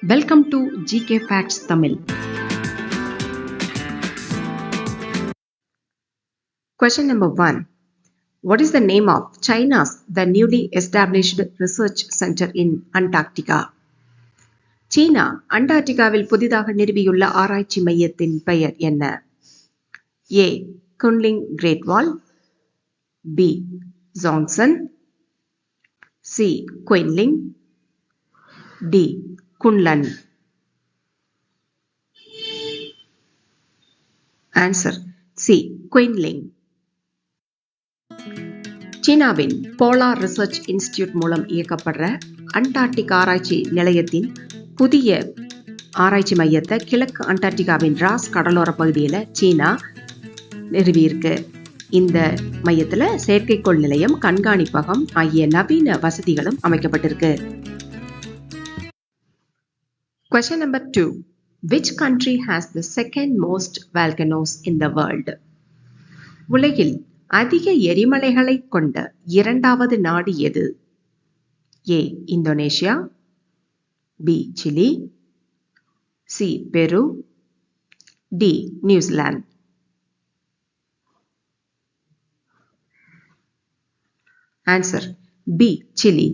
Welcome to GK Facts Tamil. Question number 1. What is the name of China's the newly established research center in Antarctica? சீனா அண்டார்டிகாவில் புதிதாக நிறுவியுள்ள ஆராய்ச்சி மையத்தின் பெயர் என்ன? A. Kunling great wall, B. Zhongshan, C. Qinling, D. Kunlun. Answer C. Qinling. சீனாவின் polar research institute மூலம் இயக்கப்படுற Antarctic ஆராய்ச்சி நிலையத்தின் புதிய ஆராய்ச்சி மையத்தை கிழக்கு அண்டார்டிகாவின் ராஸ் கடலோர பகுதியில் சீனா நிறுவியிருக்கு. இந்த மையத்தில் செயற்கைக்கோள் நிலையம், கண்காணிப்பகம் ஆகிய நவீன வசதிகளும் அமைக்கப்பட்டிருக்கு. Question number 2. Which country has the second most volcanoes in the world? உலகில் அதிக எரிமலைகளை கொண்ட இரண்டாவது நாடு எது? A. Indonesia, B. Chile, C. பெரு, D. New Zealand. Answer B. Chile.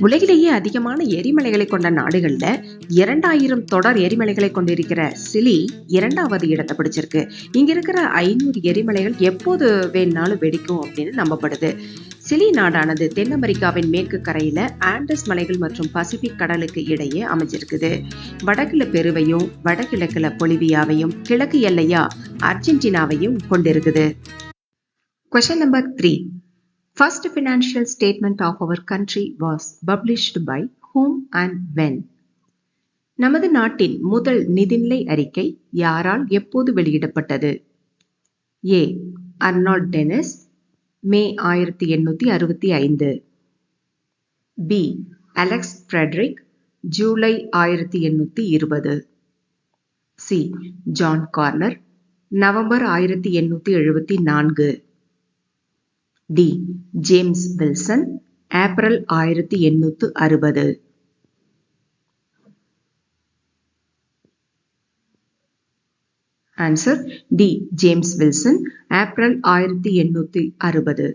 உலகிலேயே அதிகமான எரிமலைகளை கொண்ட நாடுகள்ல 2000 தொடர் எரிமலைகளை கொண்டிருக்கிற சிலி 2வது இடத்தை பிடிச்சிருக்கு. இங்க இருக்கிற 500 எரிமலைகள் எப்போது வேணாலும் வெடிக்கும் அப்படின்னு நம்பப்படுது. சிலி நாடானது தென் அமெரிக்காவின் மேற்கு கரையில ஆண்டஸ் மலைகள் மற்றும் பசிபிக் கடலுக்கு இடையே அமைஞ்சிருக்குது. வடக்குல பெருவையும் வடகிழக்குல பொலிவியாவையும் கிழக்கு எல்லையா அர்ஜென்டினாவையும் கொண்டிருக்குது. Question number 3. First financial statement of our country was published by whom and when? நமது நாட்டின் முதல் நிதிநிலை அறிக்கை யாரால் எப்போது வெளியிடப்பட்டது? A. Arnold Dennis, May 1865. B. Alex Frederick, July 1820. C. John Garner, November 1874. D. James Wilson, April 1860. Answer D. James Wilson, April 1860.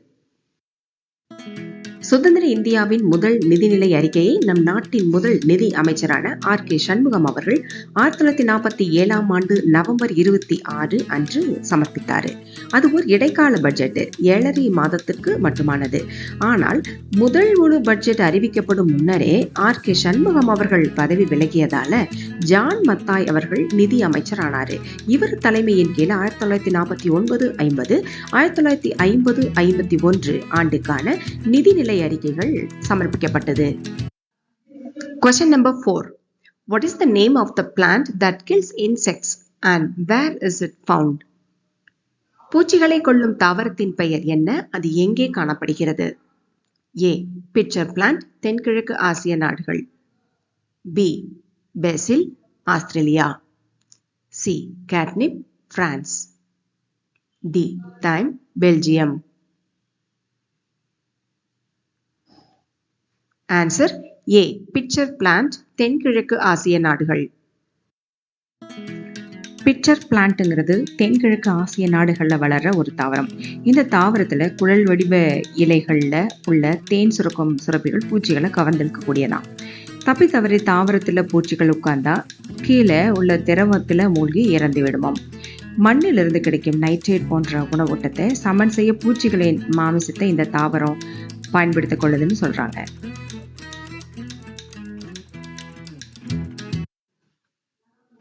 சுதந்திர இந்தியாவின் முதல் நிதிநிலை அறிக்கையை நம் நாட்டின் முதல் நிதி அமைச்சரான R. K. சண்முகம் அவர்கள் 1947 ஆண்டு நவம்பர் 26 அன்று சமர்ப்பித்தார். அது ஒரு இடைக்கால பட்ஜெட், 7.5 மாதத்திற்கு மட்டுமானது. ஆனால் முதல் முழு பட்ஜெட் அறிவிக்கப்படும் முன்னரே R. K. சண்முகம் அவர்கள் பதவி விலகியதால ஜான் மத்தாய் அவர்கள் நிதி அமைச்சரானார். இவர் தலைமையின் கீழ் 1949-50, 1950-51 ஆண்டுக்கான நிதிநிலை அறிக்கைகள் சமர்ப்பிக்கப்பட்டது. Question number 4. What is the name of the plant that kills insects and where is it found? பூச்சிகளை கொல்லும் தாவரத்தின் பெயர் என்ன? அது எங்கே காணப்படுகிறது? A. பிட்சர் பிளான்ட், தென்கிழக்கு ஆசிய நாடுகள். B. Basil, Australia. C. Catnip, France. D. Thyme, Belgium. Answer A. Pitcher plant, தென்கிழக்கு ஆசிய நாடுகள். பிட்சர் பிளான்ட்ங்கிறது தென்கிழக்கு ஆசிய நாடுகளில் வளர்ற ஒரு தாவரம். இந்த தாவரத்தில் குழல் வடிவ இலைகளில் உள்ள தேன் சுரக்கும் சுரப்பிகள் பூச்சிகளை கவர்ந்தெடுக்கக்கூடியதான். தப்பி தவறி தாவரத்தில் பூச்சிகள் உட்கார்ந்தா கீழே உள்ள திரவத்தில் மூழ்கி இறந்து விடுமாம். மண்ணிலிருந்து கிடைக்கும் நைட்ரேட் போன்ற உணவூட்டத்தை சமன் செய்ய பூச்சிகளின் மாமிசத்தை இந்த தாவரம் பயன்படுத்திக் கொள்ளுதுன்னு சொல்றாங்க.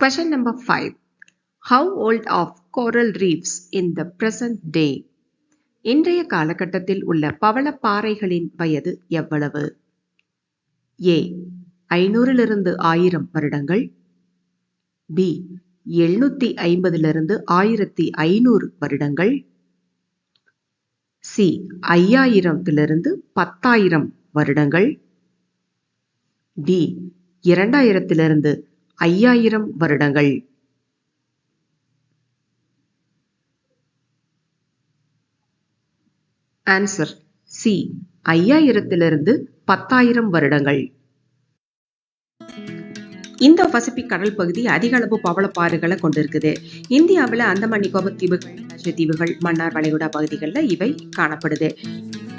Question number 5. How old of coral reefs in the present day? இன்றைய காலகட்டத்தில் உள்ள பவளப்பாறைகளின் வயது எவ்வளவு? A. 500 1000 வருடங்கள். B. 750 1500 வருடங்கள். C. 5000 10,000 வருடங்கள். D. 2000 5000 வருடங்கள். Answer C. 5000 10,000 வருடங்கள். இந்தோ பசிபிக் கடல் பகுதி அதிக அளவு பவளப்பாறைகளை கொண்டிருக்குது. இந்தியாவில் அந்தமான் நிக்கோபர் தீவுகள், லட்சத்தீவுகள், மன்னார் வளைகுடா பகுதிகளில் இவை காணப்படுது.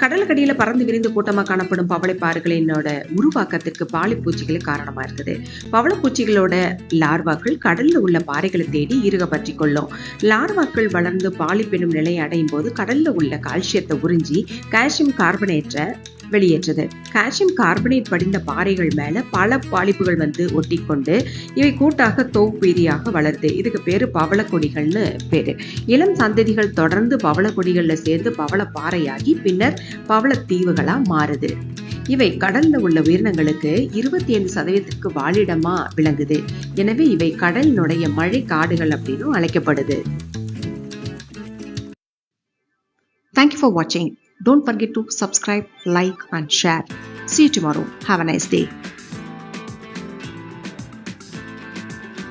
கடலுக்கடியில பறந்து விரிந்து கூட்டமாக காணப்படும் பவளைப்பாறைகளினோட உருவாக்கத்திற்கு பாலிப்பூச்சிகளே காரணமா இருக்குது. பவளப்பூச்சிகளோட லார்வாக்கள் கடல்ல உள்ள பாறைகளை தேடி இறுக பற்றி கொள்ளும். லார்வாக்கள் வளர்ந்து பாலிப் எனும் நிலையை அடையும் போது கடல்ல உள்ள கால்சியத்தை உறிஞ்சி கால்சியம் கார்பனேட்டை வெளியேற்றது. கால்சியம் கார்பனேட் படிந்த பாறைகள் மேல பல பாலிப்புகள் வந்து ஒட்டிக்கொண்டு இவை கூட்டாக தொகுப்பீதியாக வளருது. இதுக்கு பேரு பவளக்கொடிகள்னு பேரு. இளம் சந்ததிகள் தொடர்ந்து பவளக்கொடிகள்ல சேர்ந்து பவள பாறையாகி பின்னர் பவளத்தீவுகளா மாறுது. இவை கடல்ல உள்ள உயிரினங்களுக்கு 25% வாழிடமா விளங்குது. எனவே இவை கடலினுடைய மழை காடுகள் அப்படின்னு அழைக்கப்படுது. Thank you for watching. Don't forget to subscribe, like and share. See you tomorrow. Have a nice day.